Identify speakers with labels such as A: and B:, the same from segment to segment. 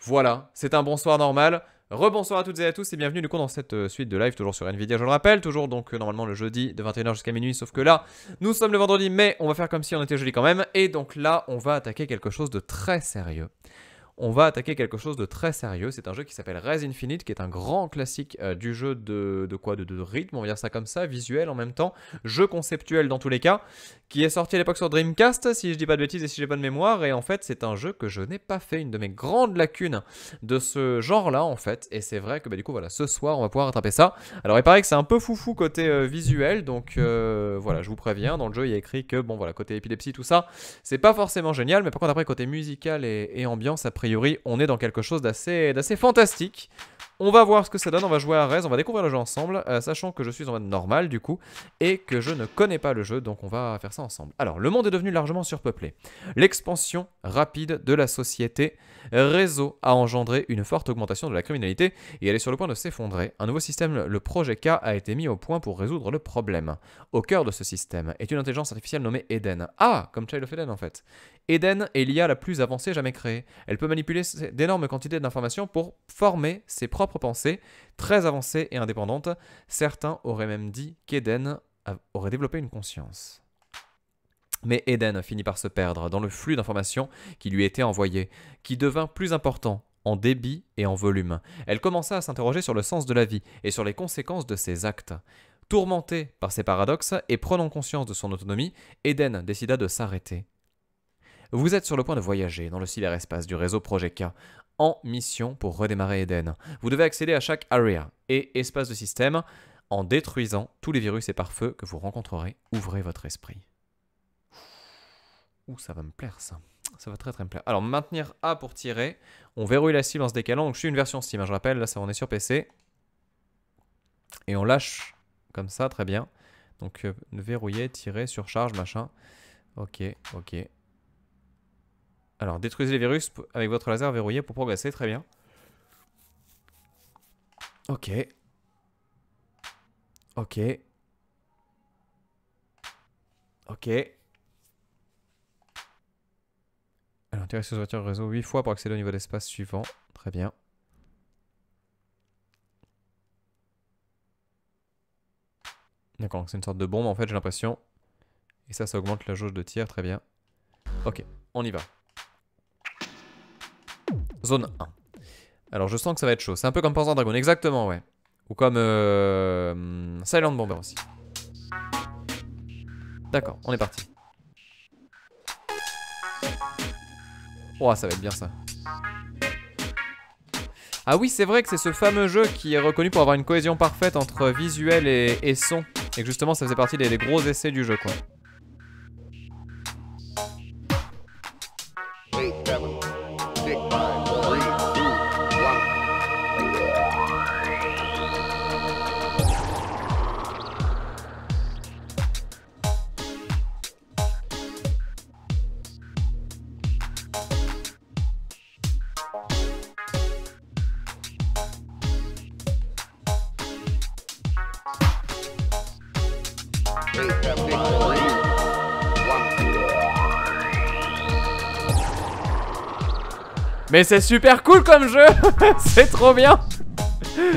A: Voilà, c'est un bonsoir normal. Rebonsoir à toutes et à tous et bienvenue du coup dans cette suite de live toujours sur Nvidia, je le rappelle, toujours donc normalement le jeudi de 21h jusqu'à minuit, sauf que là nous sommes le vendredi mais on va faire comme si on était jeudi quand même et donc là on va attaquer quelque chose de très sérieux. C'est un jeu qui s'appelle Rez Infinite, qui est un grand classique du jeu de rythme, on va dire ça comme ça, visuel en même temps, jeu conceptuel dans tous les cas, qui est sorti à l'époque sur Dreamcast, si je dis pas de bêtises et si j'ai bonne mémoire, et en fait c'est un jeu que je n'ai pas fait, une de mes grandes lacunes de ce genre-là en fait, et c'est vrai que du coup voilà, ce soir on va pouvoir rattraper ça. Alors il paraît que c'est un peu foufou côté visuel, donc voilà, je vous préviens, dans le jeu il y a écrit que bon voilà, côté épilepsie tout ça, c'est pas forcément génial, mais par contre après côté musical et ambiance, a priori on est dans quelque chose d'assez fantastique. On va voir ce que ça donne, on va jouer à Rez, on va découvrir le jeu ensemble, sachant que je suis en mode normal du coup, et que je ne connais pas le jeu, donc on va faire ça ensemble. Alors, le monde est devenu largement surpeuplé. L'expansion rapide de la société réseau a engendré une forte augmentation de la criminalité, et elle est sur le point de s'effondrer. Un nouveau système, le projet K, a été mis au point pour résoudre le problème. Au cœur de ce système est une intelligence artificielle nommée Eden. Ah, comme Child of Eden en fait. Eden est l'IA la plus avancée jamais créée. Elle peut manipuler d'énormes quantités d'informations pour former ses propres pensées, très avancées et indépendantes. Certains auraient même dit qu'Eden aurait développé une conscience. Mais Eden finit par se perdre dans le flux d'informations qui lui était envoyé, qui devint plus important en débit et en volume. Elle commença à s'interroger sur le sens de la vie et sur les conséquences de ses actes. Tourmentée par ces paradoxes et prenant conscience de son autonomie, Eden décida de s'arrêter. Vous êtes sur le point de voyager dans le cyberespace du réseau Projet K, en mission pour redémarrer Eden. Vous devez accéder à chaque area et espace de système en détruisant tous les virus et pare-feux que vous rencontrerez. Ouvrez votre esprit. Ouh, ça va me plaire ça. Ça va très me plaire. Alors, maintenir A pour tirer. On verrouille la cible en se décalant. Donc, je suis une version Steam, hein, je rappelle. Là, ça, on est sur PC. Et on lâche comme ça, très bien. Donc, verrouiller, tirer, surcharge, machin. Ok. Alors, détruisez les virus avec votre laser verrouillé pour progresser, très bien. Ok. Alors, tirer sur voiture réseau 8 fois pour accéder au niveau d'espace suivant. Très bien. D'accord, c'est une sorte de bombe en fait, j'ai l'impression. Et ça augmente la jauge de tir, très bien. Ok, on y va. Zone 1. Alors je sens que ça va être chaud. C'est un peu comme Panzer Dragoon, exactement, ouais. Ou comme Silent Bomber aussi. D'accord, on est parti. Oh, ça va être bien ça. Ah oui, c'est vrai que c'est ce fameux jeu qui est reconnu pour avoir une cohésion parfaite entre visuel et son. Et que justement, ça faisait partie des gros essais du jeu, quoi. Mais c'est super cool comme jeu. C'est trop bien.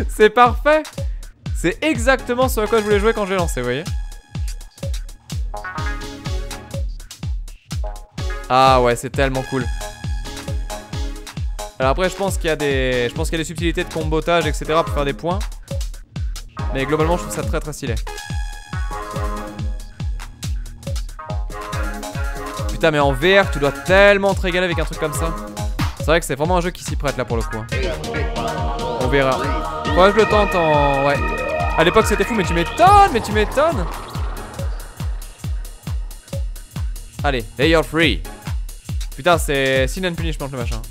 A: C'est parfait. C'est exactement ce à quoi je voulais jouer quand j'ai lancé, vous voyez. Ah ouais, c'est tellement cool. Alors après, je pense qu'il y a des subtilités de combotage, etc. pour faire des points. Mais globalement, je trouve ça très stylé. Putain, mais en VR, tu dois tellement te régaler avec un truc comme ça. C'est vrai que c'est vraiment un jeu qui s'y prête là pour le coup. On verra. Faudra que je le tente en... Ouais. À l'époque c'était fou, mais tu m'étonnes. Allez, they you're free. Putain, c'est sin and punishment le machin.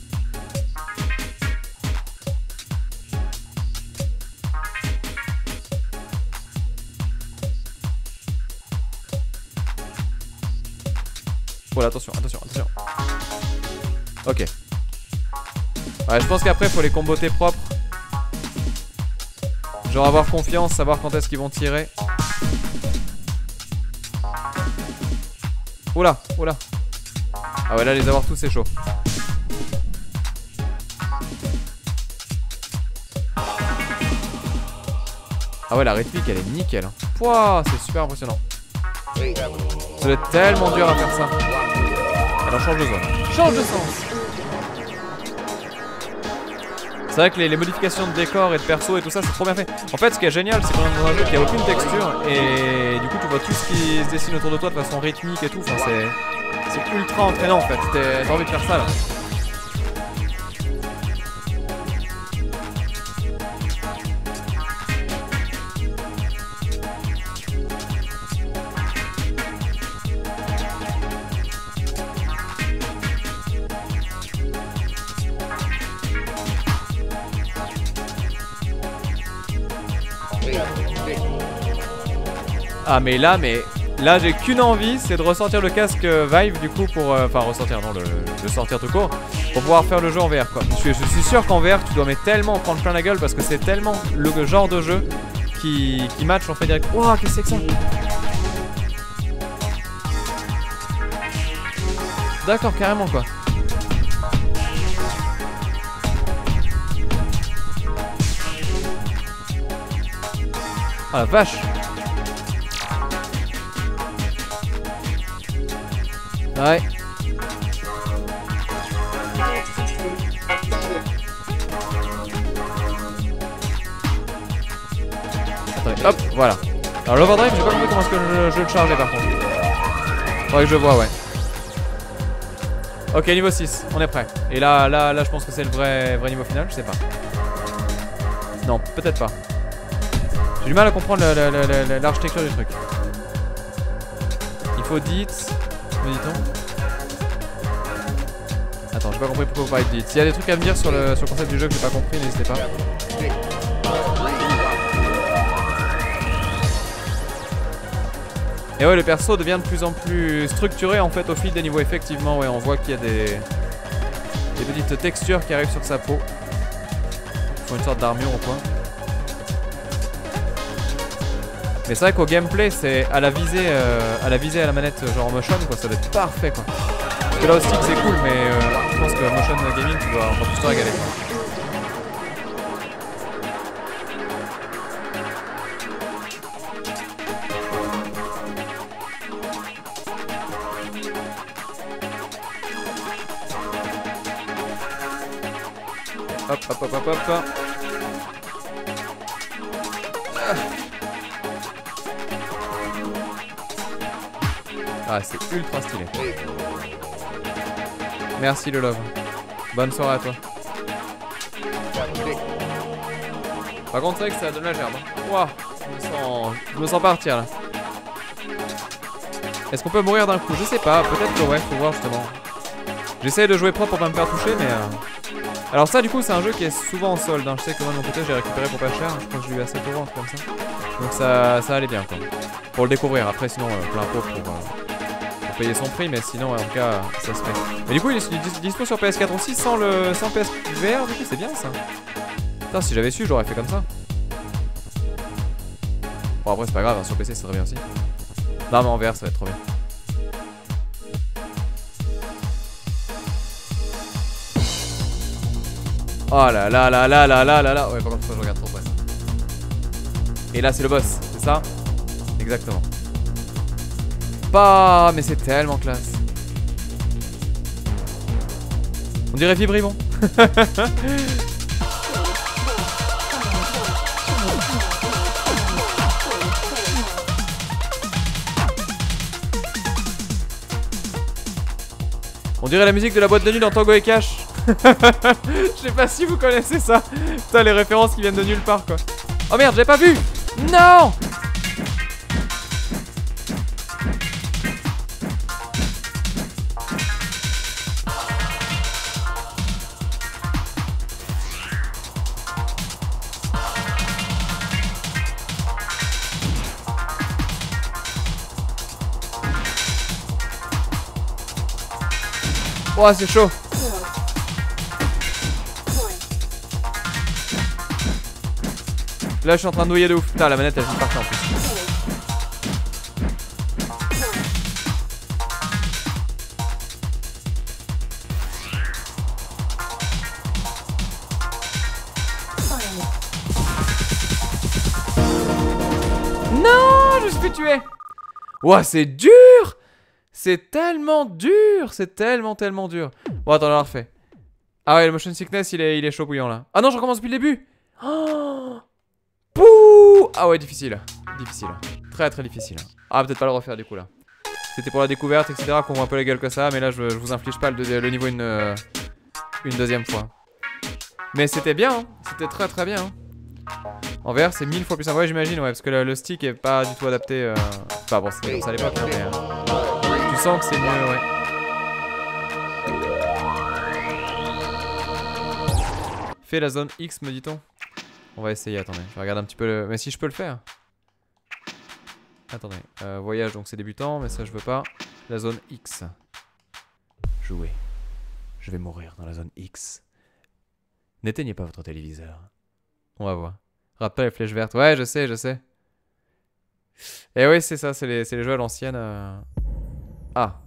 A: Voilà, attention. Ok. Ouais, je pense qu'après faut les comboter propres. Genre avoir confiance, savoir quand est-ce qu'ils vont tirer. Oula. Ah ouais, là les avoir tous c'est chaud. Ah ouais, la rythmique elle est nickel. Pouah, c'est super impressionnant. Ça doit être tellement dur à faire ça. Alors change de zone. Change de sens. C'est vrai que les modifications de décor et de perso et tout ça, c'est trop bien fait. En fait, ce qui est génial, c'est qu'on est dans un jeu qui a aucune texture et du coup, tu vois tout ce qui se dessine autour de toi de façon rythmique et tout. Enfin, c'est ultra entraînant en fait. T'as envie de faire ça là. Ah mais là j'ai qu'une envie, c'est de ressortir le casque Vive du coup pour enfin ressortir non le sortir tout court pour pouvoir faire le jeu en VR quoi. Je suis sûr qu'en VR tu dois mais tellement en prendre plein la gueule parce que c'est tellement le genre de jeu qui match en fait direct. Wouah, qu'est-ce que c'est que ça? D'accord, carrément quoi. Ah la vache. Ouais. Attendez, hop, voilà. Alors l'overdrive, j'ai pas compris comment est-ce que je le chargeais par contre. Faudrait que je vois, ouais. Ok, niveau 6, on est prêt. Et là, je pense que c'est le vrai niveau final, je sais pas. Non, peut-être pas. J'ai du mal à comprendre l'architecture du truc. Il faut dit... Me dit-on. Attends, j'ai pas compris pourquoi vous parlez de dit. S'il y a des trucs à me dire sur le concept du jeu que j'ai pas compris, n'hésitez pas. Et ouais, le perso devient de plus en plus structuré en fait au fil des niveaux. Effectivement, ouais, on voit qu'il y a des petites textures qui arrivent sur sa peau. Il faut une sorte d'armure au point. Mais c'est vrai qu'au gameplay, c'est à la visée à la manette genre en motion quoi, ça doit être parfait quoi. Parce que là aussi c'est cool, mais je pense que motion gaming tu dois encore plus te régaler. Hop hop hop hop hop. Ah, c'est ultra stylé. Merci le love. Bonne soirée à toi. Par contre, c'est vrai que ça donne la gerbe. Waouh, je me sens partir là. Est-ce qu'on peut mourir d'un coup? Je sais pas, peut-être que ouais, faut voir justement. J'essaye de jouer propre pour pas me faire toucher, mais. Alors, ça, du coup, c'est un jeu qui est souvent en solde. Hein. Je sais que moi de mon côté, j'ai récupéré pour pas cher. Je crois que j'ai eu à 7 €, un truc comme ça. Donc, ça allait bien quoi. Pour le découvrir. Après, sinon, plein pot pour payer son prix, mais sinon en tout cas ça se fait. Mais du coup il est dispo sur PS4 aussi sans PSVR, du coup c'est bien ça. Putain, si j'avais su j'aurais fait comme ça. Bon après c'est pas grave, hein, sur PC c'est très bien aussi. Non mais en VR ça va être trop bien. Oh là là là là là là là là. Ouais par contre faut que je regarde trop près. Et là c'est le boss, c'est ça? Exactement. Bah, mais c'est tellement classe. On dirait Vibribon. On dirait la musique de la boîte de nuit dans Tango et Cash. Je sais pas si vous connaissez ça. Putain, les références qui viennent de nulle part quoi. Oh merde, j'ai pas vu. Non. Oh, c'est chaud. Là, je suis en train de nouiller de ouf. Putain, la manette, elle vient de partir en plus. me suis fait tuer. Ouah, c'est dur. C'est tellement dur. C'est tellement dur. Bon, attends, on l'a refait. Ah ouais, le motion sickness, il est chaud bouillant là. Ah non, je recommence depuis le début. Oh, pouh. Ah ouais, difficile. Difficile. Très difficile. Ah, peut-être pas le refaire du coup là. C'était pour la découverte, etc. Qu'on voit un peu la gueule que ça. Mais là, je vous inflige pas le niveau une deuxième fois. Mais c'était bien. Hein. C'était très bien. Hein. En VR, c'est 1000 fois plus simple. Ouais, j'imagine, ouais. Parce que le stick est pas du tout adapté. Enfin bon, c'était comme ça à l'époque. Hein, mais tu sens que c'est mieux, ouais. Fais la zone X, me dit-on. On va essayer, attendez. Je regarde un petit peu le... Mais si je peux le faire. Attendez. Voyage, donc c'est débutant, mais ça je veux pas. La zone X. Jouer. Je vais mourir dans la zone X. N'éteignez pas votre téléviseur. On va voir. Rappelle les flèches vertes. Ouais, je sais. Et oui, c'est ça, c'est les jeux à l'ancienne. Ah.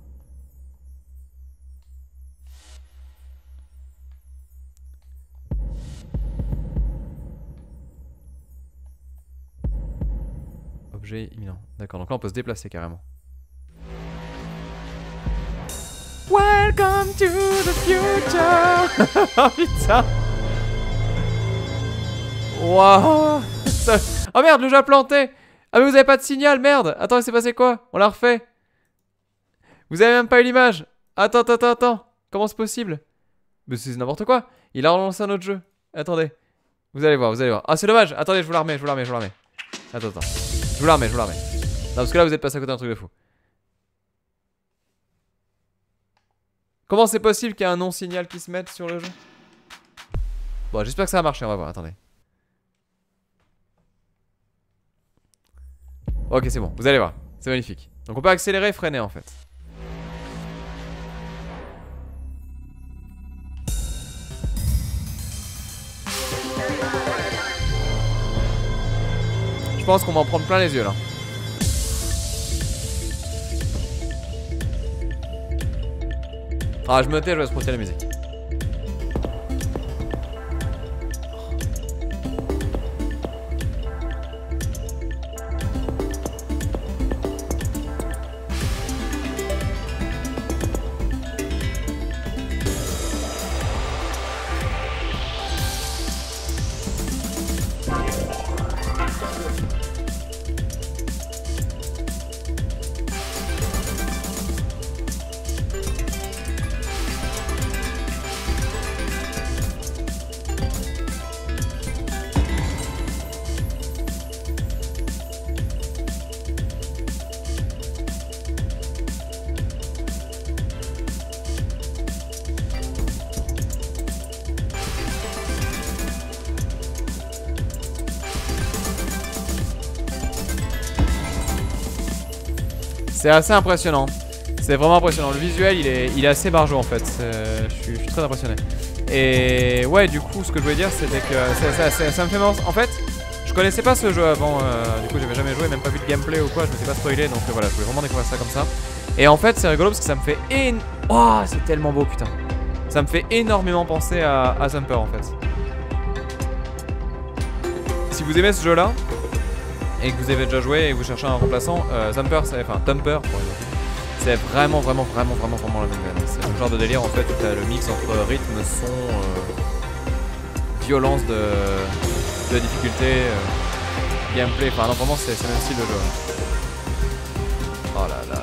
A: Objet imminent. D'accord, donc là on peut se déplacer carrément. Welcome to the future. Oh putain. Waouh. Oh merde, le jeu a planté. Ah mais vous avez pas de signal, merde. Attends, il s'est passé quoi? On l'a refait. Vous avez même pas eu l'image. Attends. Comment c'est possible? Mais c'est n'importe quoi. Il a relancé un autre jeu. Attendez. Vous allez voir. Ah c'est dommage. Attendez, je vous la remets. Attends. Je vous la remets. Non, parce que là vous êtes passé à côté d'un truc de fou. Comment c'est possible qu'il y ait un non-signal qui se mette sur le jeu? Bon, j'espère que ça va marcher, on va voir, attendez. Ok, c'est bon, vous allez voir, c'est magnifique. Donc on peut accélérer et freiner en fait. Je pense qu'on va en prendre plein les yeux là. Ah, je me tais, je vais se protéger la musique. C'est assez impressionnant. C'est vraiment impressionnant. Le visuel, il est assez barjot en fait. Je suis très impressionné. Et ouais, du coup, ce que je voulais dire, c'était que ça me fait marrer. En fait, je connaissais pas ce jeu avant. Du coup, j'avais jamais joué, même pas vu de gameplay ou quoi. Je m'étais pas spoilé, donc voilà, je voulais vraiment découvrir ça comme ça. Et en fait, c'est rigolo parce que ça me fait oh, c'est tellement beau, putain. Ça me fait énormément penser à Thumper en fait. Si vous aimez ce jeu-là et que vous avez déjà joué et que vous cherchez un remplaçant, Thumper, c'est vraiment la même veine. C'est le genre de délire en fait où t'as le mix entre rythme, son, violence de difficulté, gameplay, enfin non vraiment c'est le même style de jeu. Oh là là.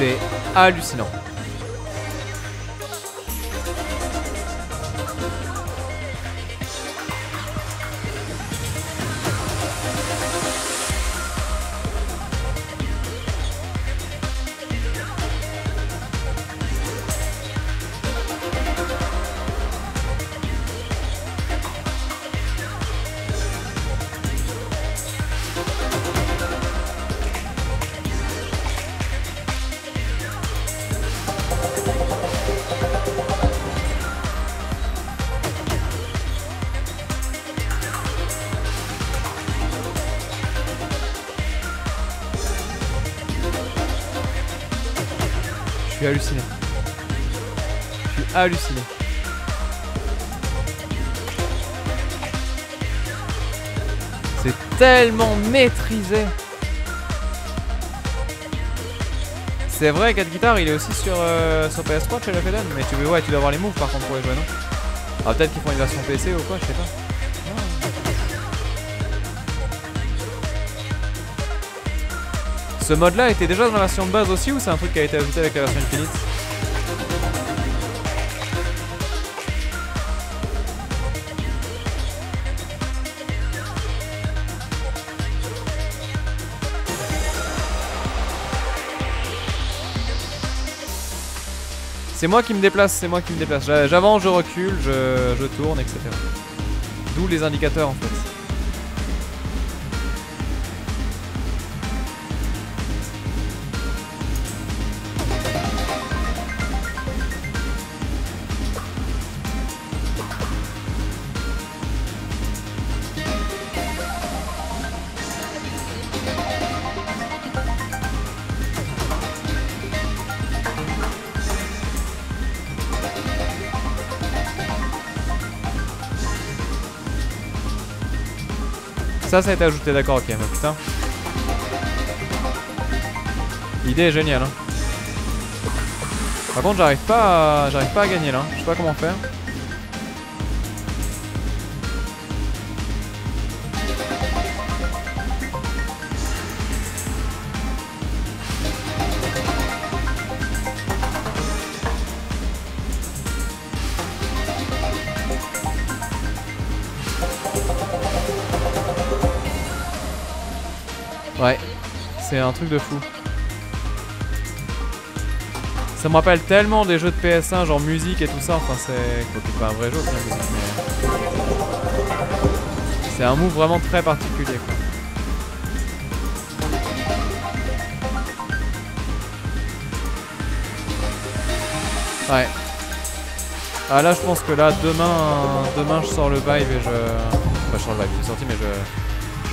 A: C'est hallucinant. suis halluciné. Je suis halluciné. C'est tellement maîtrisé. C'est vrai, 4 guitares, il est aussi sur PS3 chez la Feden, mais tu dois avoir les moves par contre pour les jouer, non? Ah, peut-être qu'ils font une version PC ou quoi, je sais pas. Ce mode là était déjà dans la version de base aussi ou c'est un truc qui a été ajouté avec la version Infinite? C'est moi qui me déplace, c'est moi qui me déplace. J'avance, je recule, je tourne, etc. D'où les indicateurs en fait. Ça a été ajouté, d'accord, ok, mais putain. L'idée est géniale, hein. Par contre, j'arrive pas à gagner là. Je sais pas comment faire. Ouais, c'est un truc de fou. Ça me rappelle tellement des jeux de PS1, genre musique et tout ça. Enfin, c'est pas un vrai jeu, c'est la musique, mais c'est un move vraiment très particulier, quoi. Ouais. Ah là, je pense que là, demain, je sors le Vive et je... Enfin, je sors le Vive, il est sorti, mais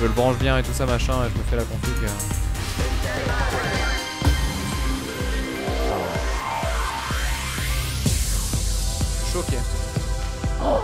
A: je le branche bien et tout ça, machin, et je me fais la config. Choqué. Oh.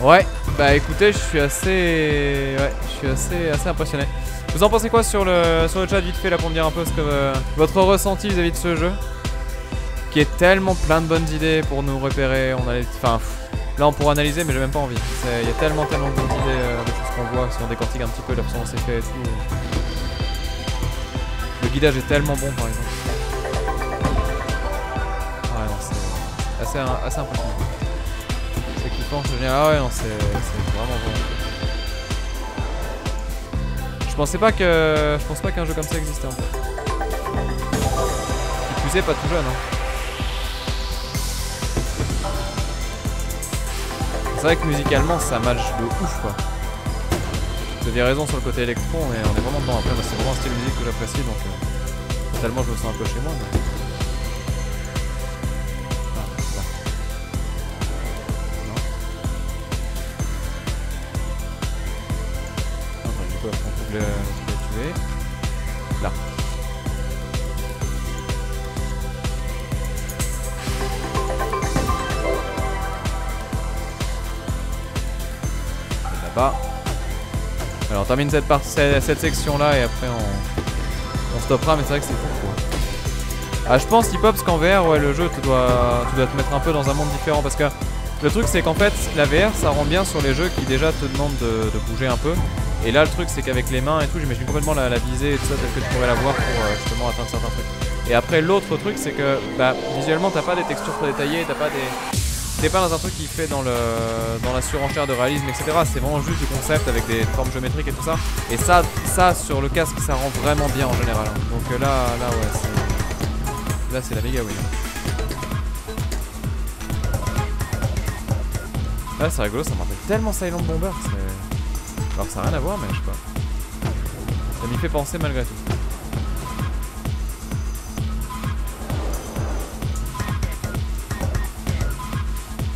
A: Ouais, bah écoutez, je suis assez impressionné. Vous en pensez quoi sur le chat vite fait là pour me dire un peu ce que votre ressenti vis-à-vis de ce jeu, qui est tellement plein de bonnes idées pour nous repérer. Enfin, là on pourra analyser, mais j'ai même pas envie. Il y a tellement de bonnes idées, de choses qu'on voit, si on décortique un petit peu la façon dont c'est fait et tout. Le guidage est tellement bon, par exemple. Ouais, non, c'est assez impressionnant. Ah ouais, non, c'est vraiment bon. Je pense pas qu'un jeu comme ça existait en fait. Qui plus est, pas tout jeune, hein. C'est vrai que musicalement ça match de ouf, quoi. Vous aviez raison sur le côté électron, mais on est vraiment dedans. Après, c'est vraiment un style de musique que j'apprécie, donc totalement je me sens un peu chez moi. Mais... le tuer. Là. Là-bas. Alors on termine cette section là et après on stoppera, mais c'est vrai que c'est fou, quoi. Ah, je pense Hip-Hop qu'en VR, ouais, le jeu tu dois te mettre un peu dans un monde différent, parce que le truc c'est qu'en fait la VR ça rend bien sur les jeux qui déjà te demandent de bouger un peu. Et là le truc c'est qu'avec les mains et tout, j'imagine complètement la visée et tout ça telle que tu pourrais l'avoir pour justement atteindre certains trucs. Et après l'autre truc c'est que bah, visuellement t'as pas des textures trop détaillées, t'es pas dans un truc qui fait dans la surenchère de réalisme, etc. C'est vraiment juste du concept avec des formes géométriques et tout ça. Et ça sur le casque ça rend vraiment bien en général. Donc là ouais, Là c'est la méga win. Là c'est rigolo, ça me rappelle tellement Silent Bomber. Alors ça n'a rien à voir mais je sais pas. Ça m'y fait penser malgré tout.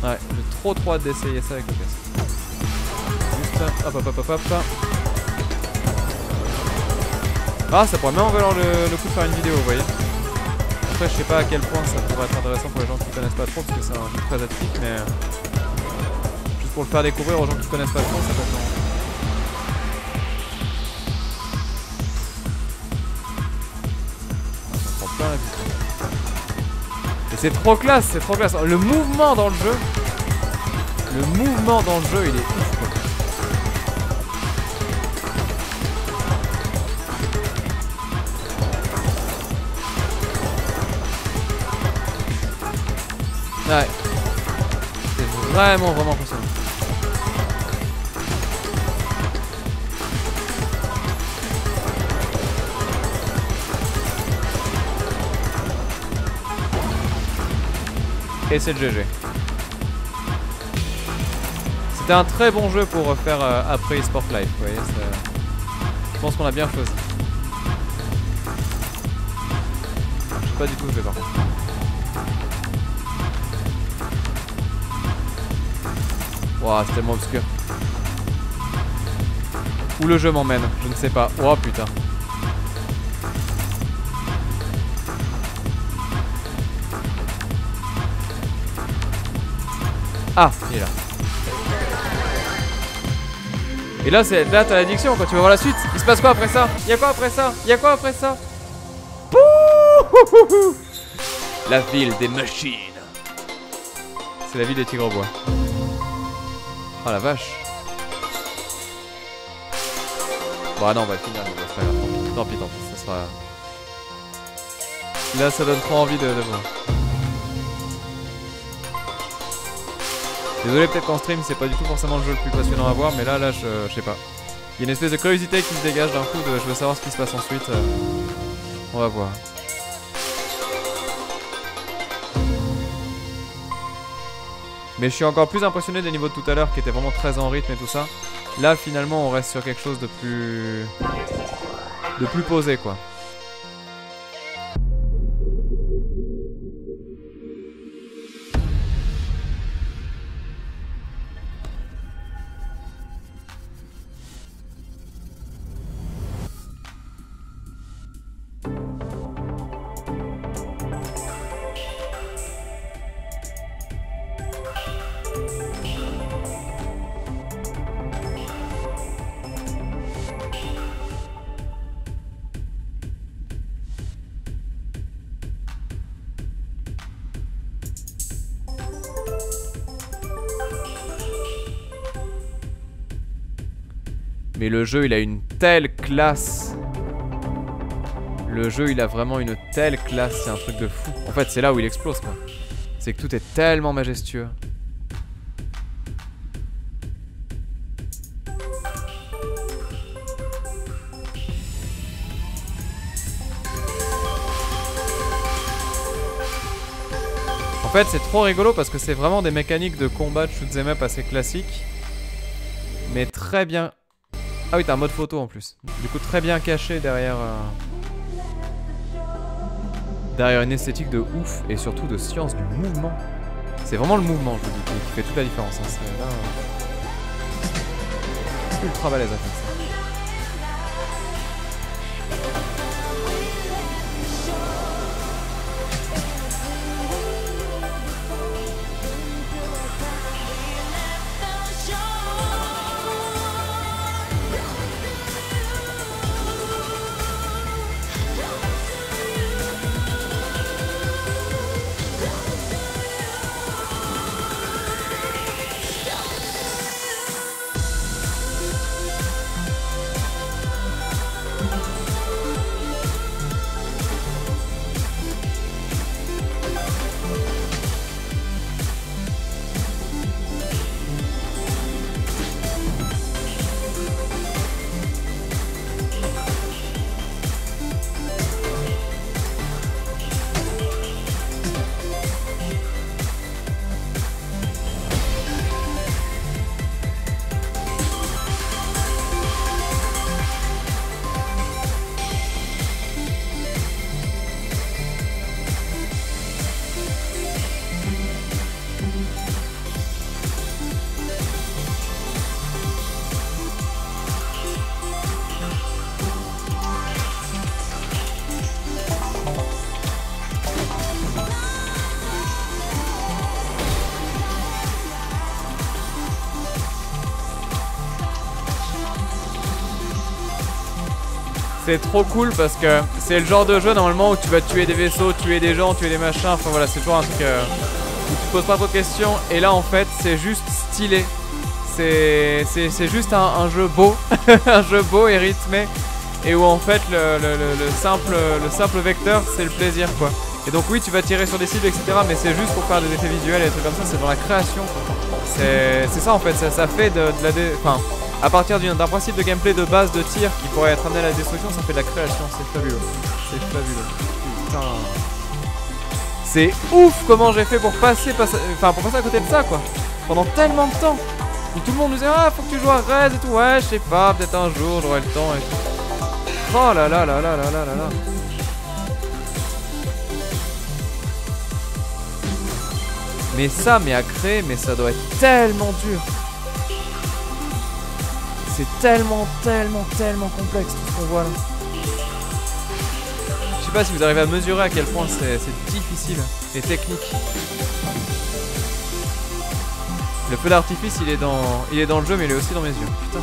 A: Ouais, j'ai trop hâte d'essayer ça avec le casque. Juste hop hop hop hop hop. Ah, ça pourrait même en valoir le coup de faire une vidéo, vous voyez. Après, je sais pas à quel point ça pourrait être intéressant pour les gens qui connaissent pas trop, parce que c'est un jeu très atypique, mais juste pour le faire découvrir aux gens qui connaissent pas trop, ça peut être marrant. Ah, ça prend plein la vie. Et c'est trop classe, c'est trop classe. Le mouvement dans le jeu, il est ouf, quoi. Ouais, c'est vraiment impressionnant. Et c'est le GG. C'était un très bon jeu pour faire après Sport Life, vous voyez. Je pense qu'on a bien choisi. Je sais pas du tout où je vais par contre. Wow, c'est tellement obscur. Où le jeu m'emmène, je ne sais pas. Oh putain. Ah, il est là. Et là, t'as l'addiction quand tu vas voir la suite. Il se passe quoi après ça? Il y a quoi après ça? Il y a quoi après ça? Pouh. La ville des machines. C'est la ville des tigres au bois. Oh la vache. Bon, ah non, on va le finir, c'est pas grave. Tant pis, ça sera. Là, ça donne trop envie de voir. Désolé, peut-être qu'en stream, c'est pas du tout forcément le jeu le plus passionnant à voir, mais là, je sais pas. Il y a une espèce de curiosité qui se dégage d'un coup, je veux savoir ce qui se passe ensuite. On va voir. Mais je suis encore plus impressionné des niveaux de tout à l'heure qui étaient vraiment très en rythme et tout ça. Là finalement on reste sur quelque chose de plus posé quoi. Mais le jeu il a une telle classe. Le jeu il a vraiment une telle classe, c'est un truc de fou. En fait c'est là où il explose quoi. C'est que tout est tellement majestueux. En fait c'est trop rigolo parce que c'est vraiment des mécaniques de combat de shoot'em up assez classiques. Mais très bien... Ah oui, t'as un mode photo en plus. Du coup, très bien caché derrière derrière une esthétique de ouf et surtout de science du mouvement. C'est vraiment le mouvement, je vous dis, qui fait toute la différence. Hein. C'est là ultra balèze à faire ça. C'est trop cool parce que c'est le genre de jeu normalement où tu vas tuer des vaisseaux, tuer des gens, tuer des machins. Enfin voilà, c'est toujours un truc où tu te poses pas trop de questions. Et là en fait, c'est juste stylé. C'est juste un jeu beau, un jeu beau et rythmé. Et où en fait le simple vecteur, c'est le plaisir quoi. Et donc oui, tu vas tirer sur des cibles, etc. Mais c'est juste pour faire des effets visuels et des trucs comme ça. C'est dans la création. C'est ça en fait. Ça fait de la... Enfin, à partir d'un principe de gameplay de base de tir qui pourrait être amené à la destruction, ça fait de la création. C'est fabuleux. C'est fabuleux. Putain. C'est ouf comment j'ai fait pour passer à côté de ça quoi. Pendant tellement de temps. Où tout le monde nous disait ah faut que tu joues à Rez et tout. Ouais je sais pas, peut-être un jour j'aurai le temps et tout. Oh là là là là là là là là. Mais ça, mais à créer, mais ça doit être tellement dur. C'est tellement complexe tout ce qu'on voit là. Je sais pas si vous arrivez à mesurer à quel point c'est difficile et technique. Le feu d'artifice il est dans le jeu mais il est aussi dans mes yeux. Putain.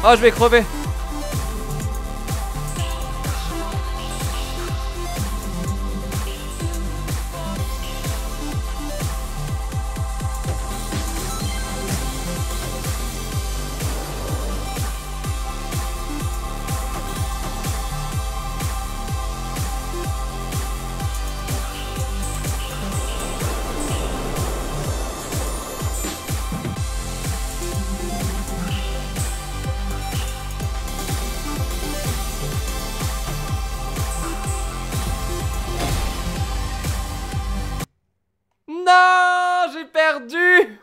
A: Oh je vais crever. Non, j'ai perdu.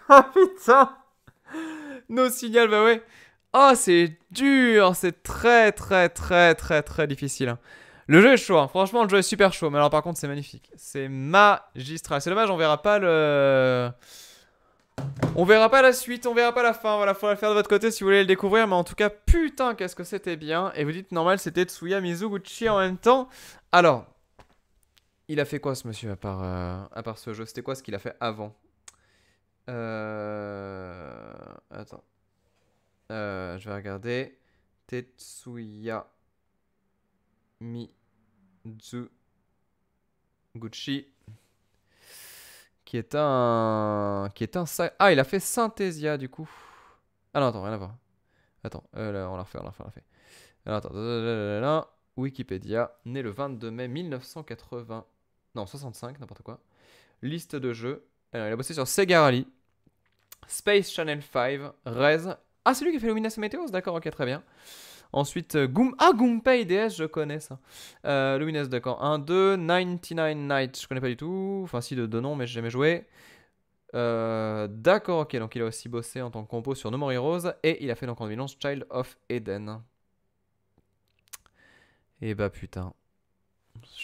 A: Oh putain. No signal, bah ouais. Oh, c'est dur. C'est très difficile. Le jeu est chaud, hein. Franchement, le jeu est super chaud. Mais alors, par contre, c'est magnifique. C'est magistral. C'est dommage, on verra pas le... On verra pas la suite, on verra pas la fin. Voilà, faudra le faire de votre côté si vous voulez le découvrir. Mais en tout cas, putain, qu'est-ce que c'était bien. Et vous dites, normal, c'était Tsuya Mizuguchi en même temps. Alors... Il a fait quoi ce monsieur à part ce jeu? C'était quoi ce qu'il a fait avant? Attends. Je vais regarder. Tetsuya Mizuguchi. Qui est un... Ah, il a fait Synthesia du coup. Ah non, attends, rien à voir. Attends, là, on l'a refait. Alors, attends. Wikipédia. Né le 22 mai 1980. Non, 65, n'importe quoi. Liste de jeux. Alors, il a bossé sur Sega Rally, Space Channel 5, Rez. Ah, c'est lui qui a fait Luminous Meteors. D'accord, ok, très bien. Ensuite, Gunpei DS, je connais ça. Luminous, d'accord. 1, 2, 99 Nights, je connais pas du tout. Enfin, si, de nom, mais j'ai jamais joué. D'accord, ok. Donc, il a aussi bossé en tant que compo sur No More Heroes. Et il a fait donc en 2011 Child of Eden. Et bah, putain.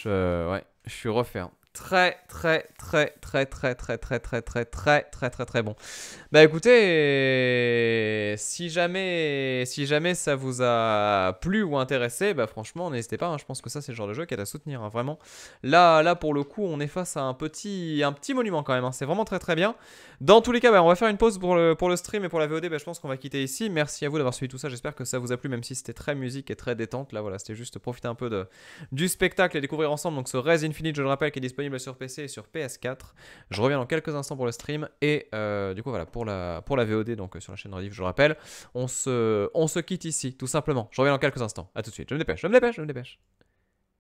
A: Ouais, je suis refait. Très bon. Bah écoutez, si jamais ça vous a plu ou intéressé, bah franchement n'hésitez pas, hein. Je pense que ça c'est le genre de jeu qui est à soutenir, hein, vraiment. Là pour le coup on est face à un petit monument quand même, hein. C'est vraiment très bien. Dans tous les cas, bah, on va faire une pause pour le stream et pour la VOD, bah, je pense qu'on va quitter ici. Merci à vous d'avoir suivi tout ça, j'espère que ça vous a plu même si c'était très musique et très détente. Là voilà, c'était juste profiter un peu du spectacle et découvrir ensemble donc ce Rez Infinite, je le rappelle, qui est disponible sur PC et sur PS4. Je reviens dans quelques instants pour le stream et du coup voilà pour la VOD donc sur la chaîne Rediff, je le rappelle. On se quitte ici tout simplement. Je reviens dans quelques instants. À tout de suite. Je me dépêche.